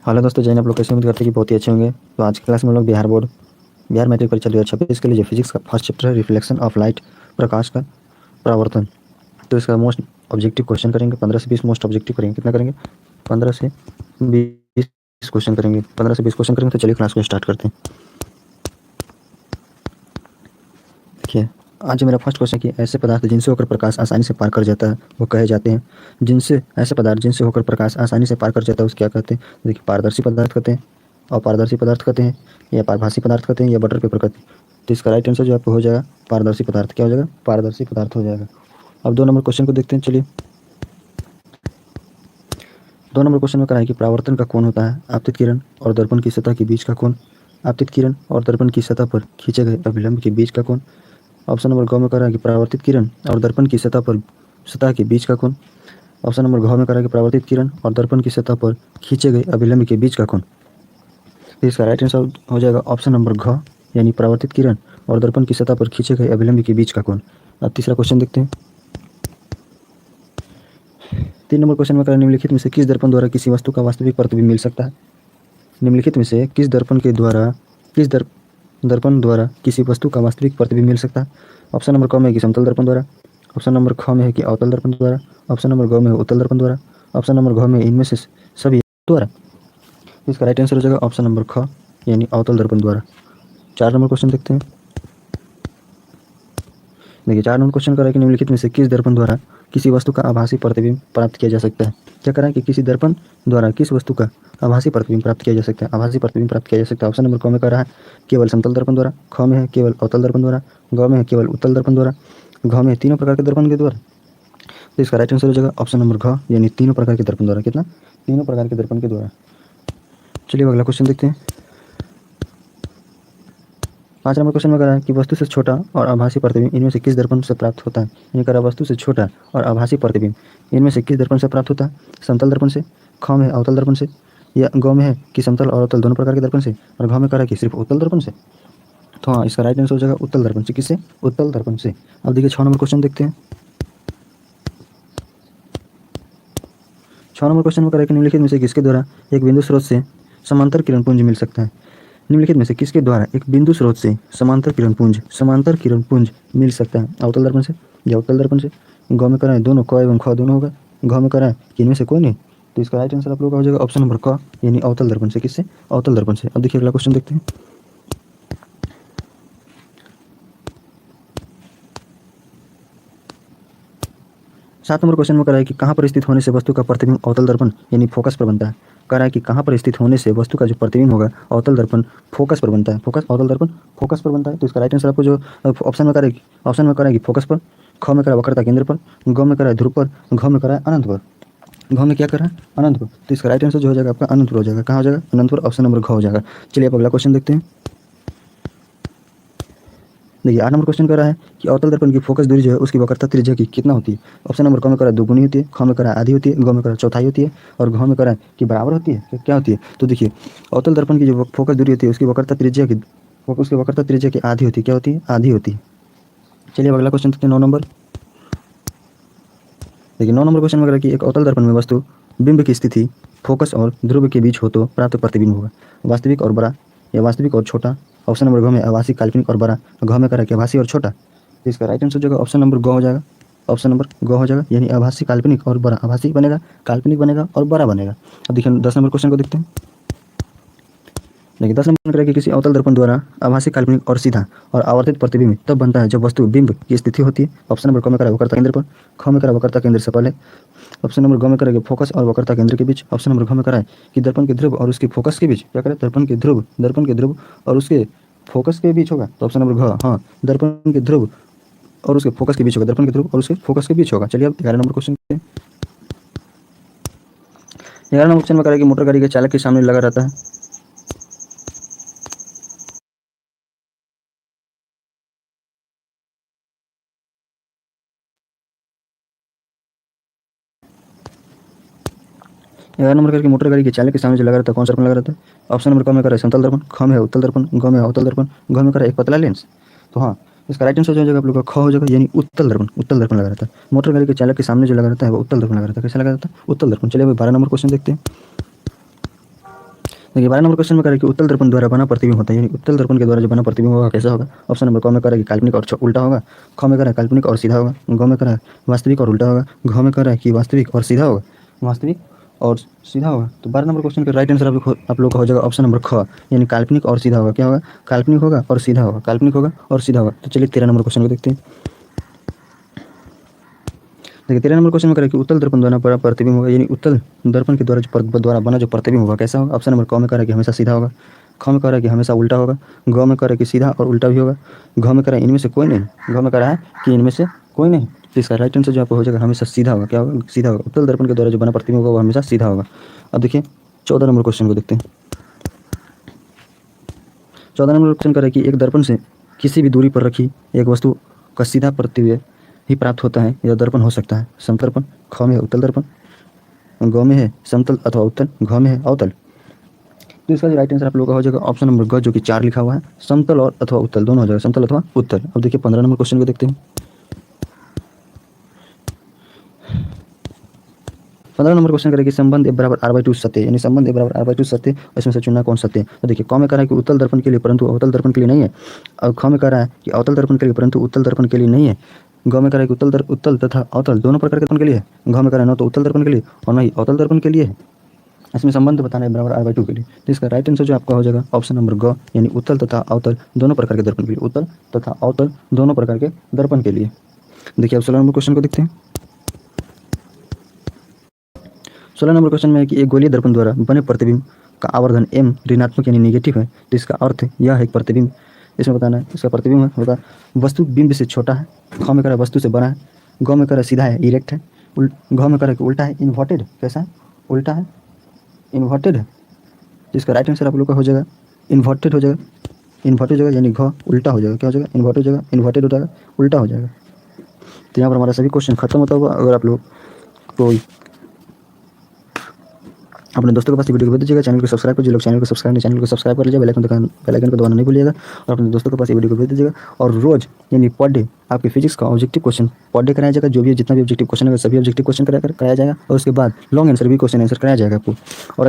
Hello दोस्तों, जैन आप लोग कैसे? उम्मीद करते हैं कि बहुत ही अच्छे होंगे। तो आज की क्लास में हम लोग बिहार मैट्रिक परीक्षा 2026 के लिए जो फिजिक्स का फर्स्ट चैप्टर है रिफ्लेक्शन ऑफ लाइट, प्रकाश का परावर्तन, तो इसका मोस्ट ऑब्जेक्टिव क्वेश्चन करेंगे। 15 से 20 मोस्ट ऑब्जेक्टिव करेंगे। कितना करेंगे? 15 से 20 क्वेश्चन करेंगे। 15 से 20 क्वेश्चन करेंगे। तो चलिए क्लास को स्टार्ट करते हैं। देखिए, आज जो मेरा फर्स्ट क्वेश्चन कि ऐसे पदार्थ जिनसे होकर प्रकाश आसानी से पार कर जाता है वो कहे जाते हैं। ऐसे पदार्थ जिनसे होकर प्रकाश आसानी से पार कर जाता है उसे क्या कहते हैं? देखिए, पारदर्शी पदार्थ कहते हैं, अपारदर्शी पदार्थ कहते हैं, या पारभासी पदार्थ कहते हैं, या बटर पेपर कहते हैं। तो इसका राइट आंसर जो आपको हो जाएगा पारदर्शी पदार्थ। क्या हो जाएगा? पारदर्शी पदार्थ हो जाएगा। अब 2 नंबर क्वेश्चन को देखते हैं। चलिए, 2 नंबर क्वेश्चन में कहा है कि परावर्तन का कोण होता है आपतित किरण और दर्पण की सतह के बीच का कोण। आपतित किरण और दर्पण की सतह पर खींचे गए अभिलंब के बीच का कोण। ऑप्शन नंबर ग में कह रहा है कि परावर्तित किरण और दर्पण की सतह के बीच का कोण। ऑप्शन नंबर घ में कह रहा है कि परावर्तित किरण और दर्पण की सतह पर खींचे गए अभिलंब के बीच का कोण। तो इसका राइट आंसर हो जाएगा ऑप्शन नंबर घ, यानी परावर्तित किरण और दर्पण की सतह पर खींचे गए अभिलंब के बीच का कोण। अब तीसरा क्वेश्चन देखते हैं। 3 नंबर क्वेश्चन में कह रहा है निम्नलिखित में से किस दर्पण द्वारा किसी वस्तु का वास्तविक प्रतिबिंब मिल सकता है? निम्नलिखित में से किस दर्पण द्वारा किसी वस्तु का वास्तविक प्रतिबिंब मिल सकता है? ऑप्शन नंबर क में है कि समतल दर्पण द्वारा। ऑप्शन नंबर ख में है कि अवतल दर्पण द्वारा। ऑप्शन नंबर ग में है उत्तल दर्पण द्वारा। ऑप्शन नंबर घ में इनमें से सभी द्वारा। इसका राइट आंसर हो जाएगा ऑप्शन नंबर ख, यानी अवतल दर्पण द्वारा। 4 नंबर क्वेश्चन देखते हैं। देखिए, 4 नंबर क्वेश्चन कर रहा है कि निम्नलिखित में से किस दर्पण द्वारा किसी वस्तु का आभासी प्रतिबिंब प्राप्त किया जा सकता है? क्या कर रहा है कि किसी दर्पण द्वारा किस वस्तु का आभासी प्रतिबिंब प्राप्त किया जा सकता है? आभासी प्रतिबिंब प्राप्त किया जा सकता है। ऑप्शन नंबर क में कर रहा है केवल समतल दर्पण द्वारा। ख में है केवल अवतल दर्पण द्वारा। ग में है केवल उत्तल दर्पण द्वारा। घ में है तीनों प्रकार के दर्पण के द्वारा। तो इसका राइट आंसर हो जाएगा ऑप्शन नंबर घ, यानी तीनों प्रकार के दर्पण द्वारा। कितना? तीनों प्रकार के दर्पण के द्वारा। चलिए अगला क्वेश्चन देखते हैं। 5 नंबर क्वेश्चन में कह रहा है कि वस्तु से छोटा और आभासी प्रतिबिंब इनमें से किस दर्पण से प्राप्त होता है? यानी कह रहा है वस्तु से छोटा और आभासी प्रतिबिंब इनमें से किस दर्पण से प्राप्त होता है? समतल दर्पण से, ख में है अवतल दर्पण से, या ग में है कि समतल और अवतल दोनों प्रकार के दर्पण से, और घ में कह रहा है कि सिर्फ उत्तल दर्पण से। तो हाँ, इसका राइट आंसर हो जाएगा उत्तल दर्पण से। किससे? उत्तल दर्पण से। अब देखिए 6 नंबर क्वेश्चन देखते हैं। 6 नंबर क्वेश्चन में कह रहा है कि निम्नलिखित में से किसके द्वारा एक बिंदु स्रोत से समांतर किरण पुंज मिल सकता है? निम्नलिखित में से किसके द्वारा एक बिंदु स्रोत से समांतर किरण पुंज मिल सकता है? अवतल दर्पण से या उत्तल दर्पण से? ग में कह रहा है दोनों, क एवं ख दोनों होगा। घ में कह रहा है कि इनमें से कोई नहीं। तो इसका राइट आंसर आप लोग का हो जाएगा ऑप्शन नंबर क, यानी अवतल दर्पण से। किससे? अवतल दर्पण से। अब देखिए अगला क्वेश्चन देखते हैं। 7 नंबर क्वेश्चन में कह रहा है कि कहाँ पर स्थित होने से वस्तु का प्रतिबिंब अवतल दर्पण यानी फोकस पर बनता है? कह रहा है कि कहाँ पर स्थित होने से वस्तु का जो प्रतिबिंब होगा अवतल दर्पण फोकस पर बनता है। अवतल दर्पण फोकस पर बनता है। तो इसका राइट आंसर आपको जो ऑप्शन में करेगी, ऑप्शन में करेगी फोकस पर, ख में करा वक्रता केंद्र पर, ग में करा ध्रुव पर, घ में करा अनंत पर। घ में क्या करा? अनंत पर। तो इसका राइट आंसर जो हो जाएगा आपका अनंत पर हो जाएगा। कहाँ हो जाएगा? अनंत पर। ऑप्शन नंबर घ हो जाएगा। चलिए अब अगला क्वेश्चन देखते हैं। देखिए 8 नंबर क्वेश्चन कर रहा है कि अवतल दर्पण की फोकस दूरी जो है उसकी वक्रता त्रिज्या की कितना होती है? ऑप्शन नंबर क में करा दुगुनी होती है, ख में करा आधी होती है, ग में करा चौथाई होती है, और घ में करा कि बराबर होती है। क्या होती है? तो देखिए, अवतल दर्पण की जो फोकस दूरी होती है उसकी वक्रता त्रिज्या की आधी होती है। क्या होती है? आधी होती है। चलिए अगला क्वेश्चन देखते हैं। 9 नंबर। देखिए 9 नंबर क्वेश्चन में कह रहा है कि एक अवतल दर्पण में वस्तु बिंब की स्थिति फोकस और ध्रुव के बीच हो तो प्राप्त प्रतिबिंब होगा वास्तविक और बड़ा या वास्तविक और छोटा? ऑप्शन नंबर घ में आभासी, काल्पनिक और बड़ा। घ में कह रहा है कि आभासी और छोटा। तो इसका राइट आंसर जो होगा ऑप्शन नंबर ग हो जाएगा। ऑप्शन नंबर ग हो जाएगा, यानी आभासी, काल्पनिक और बड़ा। आभासी बनेगा, काल्पनिक बनेगा और बड़ा बनेगा। अब देखिए 10 नंबर क्वेश्चन को देखते हैं। देखिए 10 नंबर करें कि किसी अवतल दर्पण द्वारा आभासी, काल्पनिक और सीधा और आवर्तित प्रतिबिंब तब बनता है जब वस्तु बिंब की स्थिति होती है। ऑप्शन नंबर क में करा वक्रता केंद्र पर, ख में करा वक्रता केंद्र से पहले। ऑप्शन नंबर ग में करेगा फोकस और वक्रता केंद्र के बीच। ऑप्शन नंबर घ में करा है कि दर्पण के ध्रुव और उसके फोकस के बीच। क्या करें? दर्पण के ध्रुव और उसके फोकस के बीच होगा। तो ऑप्शन नंबर घ, हाँ, दर्पण के ध्रुव और उसके फोकस के बीच होगा। दर्पण के ध्रुव और उसके फोकस के बीच होगा। चलिए अब 11 नंबर क्वेश्चन। 11 नंबर क्वेश्चन में करेगा कि मोटर गाड़ी के चालक के सामने लगा रहता है। ग्यारह नंबर करके मोटर गाड़ी के चालक के सामने जो लगा रहता है कौन सा दर्पण लगा रहता है? ऑप्शन नंबर क में करा है समतल दर्पण, ख में है उत्तल दर्पण, ग में है अवतल दर्पण, घ में करा है एक पतला लेंस। तो हाँ, इसका राइट आंसर हो जाएगा आप लोग का ख हो जाएगा, यानी उत्तल दर्पण लगा रहता है। मोटर गाड़ी के चालक के सामने जो लगा रहता है वो उत्तल दर्पण लगा रहता है। कैसा लगा रहता है? उत्तल दर्पण। चलिए अब 12 नंबर क्वेश्चन देखते हैं। देखिए 12 नंबर क्वेश्चन में करें कि उत्तल दर्पण द्वारा बना प्रतिबिंब होता है, यानी उत्तल दर्पण के द्वारा जो बना प्रतिबिंब होगा कैसा होगा। ऑप्शन नंबर क में करें कि काल्पनिक और उल्टा होगा, ख में करें काल्पनिक और सीधा होगा, ग में करें वास्तविक और उल्टा होगा, घ में करें कि वास्तविक और सीधा होगा, वास्तविक और सीधा होगा। तो 12 नंबर क्वेश्चन का राइट आंसर आप लोग का हो जाएगा ऑप्शन नंबर ख, यानी काल्पनिक और सीधा होगा। क्या होगा, काल्पनिक होगा और सीधा होगा, काल्पनिक होगा और सीधा होगा। तो चलिए 13 नंबर क्वेश्चन को देखते हैं। देखिए 13 नंबर क्वेश्चन में करें कि उत्तल दर्पण द्वारा बना प्रतिबिंब होगा, यानी उत्तल दर्पण के द्वारा बना जो प्रतिबिंब होगा कैसा होगा। ऑप्शन नंबर क में करें कि हमेशा सीधा होगा, ख में करें कि हमेशा उल्टा होगा, ग में करें कि सीधा और उल्टा भी होगा, घ में करें इनमें से कोई नहीं, घ में करा है कि इनमें से कोई नहीं। तो इसका राइट आंसर जो आपको हो जाएगा हमेशा सीधा होगा। क्या होगा, सीधा होगा। उत्तल दर्पण के द्वारा जो बना प्रतिबिंब होगा वो हमेशा सीधा होगा। अब देखिए 14 नंबर क्वेश्चन को देखते हैं। 14 नंबर क्वेश्चन करें कि एक दर्पण से किसी भी दूरी पर रखी एक वस्तु का सीधा प्रतिबिंब ही प्राप्त होता है, यह दर्पण हो सकता है समदर्पण, ख में है उत्तल दर्पण, ग में है समतल अथवा उत्तल, घ में है अवतल। तो इसका जो राइट आंसर आप लोगों का हो जाएगा ऑप्शन नंबर ग, जो कि 4 लिखा हुआ है, समतल और अथवा उत्तल दोनों हो जाएगा, समतल अथवा उत्तल। अब देखिए 15 नंबर क्वेश्चन को देखते हैं। 15 नंबर क्वेश्चन करें कि संबंध F बराबर R/2 सत्य, यानी संबंध F बराबर R/2 सत्य, इसमें से चुनना कौन सत्य है। तो देखिए क में कह रहा है कि उत्तल दर्पण के लिए परंतु अवतल दर्पण के लिए नहीं है, और ख में कह रहा है कि अवतल दर्पण के लिए परंतु उत्तल दर्पण के लिए नहीं है, ग में कह रहा है कि उत्तल तथा अवतल दोनों प्रकार के दर्पण के लिए है, घ में कह रहा है न तो उत्तल दर्पण के लिए और न ही अवतल दर्पण के लिए है। इसमें संबंध बताना है बराबर R/2 के लिए। तो इसका राइट आंसर जो आपका हो जाएगा ऑप्शन नंबर ग, यानी उत्तल तथा अवतल दोनों प्रकार के दर्पण के लिए, उत्तल तथा अवतल दोनों प्रकार के दर्पण के लिए। देखिए अब 16 नंबर क्वेश्चन को देखते हैं। 16 नंबर क्वेश्चन में है कि एक गोलीय दर्पण द्वारा बने प्रतिबिंब का आवर्धन m ऋणात्मक यानी निगेटिव है, तो इसका अर्थ यह है कि प्रतिबिंब, इसमें बताना है इसका प्रतिबिंब है होगा वस्तु बिंब से छोटा है, ख में कह रहा है वस्तु से बड़ा है, ग में कह रहा है सीधा है इरेक्ट है, घ में कह रहा है कि उल्टा है इन्वर्टेड, कैसा है उल्टा है इन्वर्टेड है। तो इसका राइट आंसर आप लोग का हो जाएगा इन्वर्टेड हो जाएगा, इन्वर्टेड हो जाएगा, यानी घ उल्टा हो जाएगा। क्या हो जाएगा, इन्वर्टेड हो जाएगा, इन्वर्टेड हो जाएगा, उल्टा हो जाएगा। तो यहाँ पर हमारा सभी क्वेश्चन खत्म होता होगा। अगर आप लोग तो अपने दोस्तों के पास वीडियो को भेज दीजिएगा, चैनल को सब्सक्राइब कर, जो लोग चैनल को सब्सक्राइब नहीं चैनल को सब्सक्राइब कर लीजिए, बेल आइकन को दबाना नहीं भूलिएगा और अपने दोस्तों के पास वीडियो को भेज दीजिएगा। और रोज यानी पर डे आपके फिजिक्स का ऑब्जेक्टिव क्वेश्चन पर डे कराया जाएगा, जो भी जितना भी ऑब्जेक्टिव क्वेश्चन है सभी ऑब्जेक्टिव क्वेश्चन कराया जाएगा, और उसके बाद लॉन्ग आंसर भी क्वेश्चन आंसर कराया जाएगा आपको। और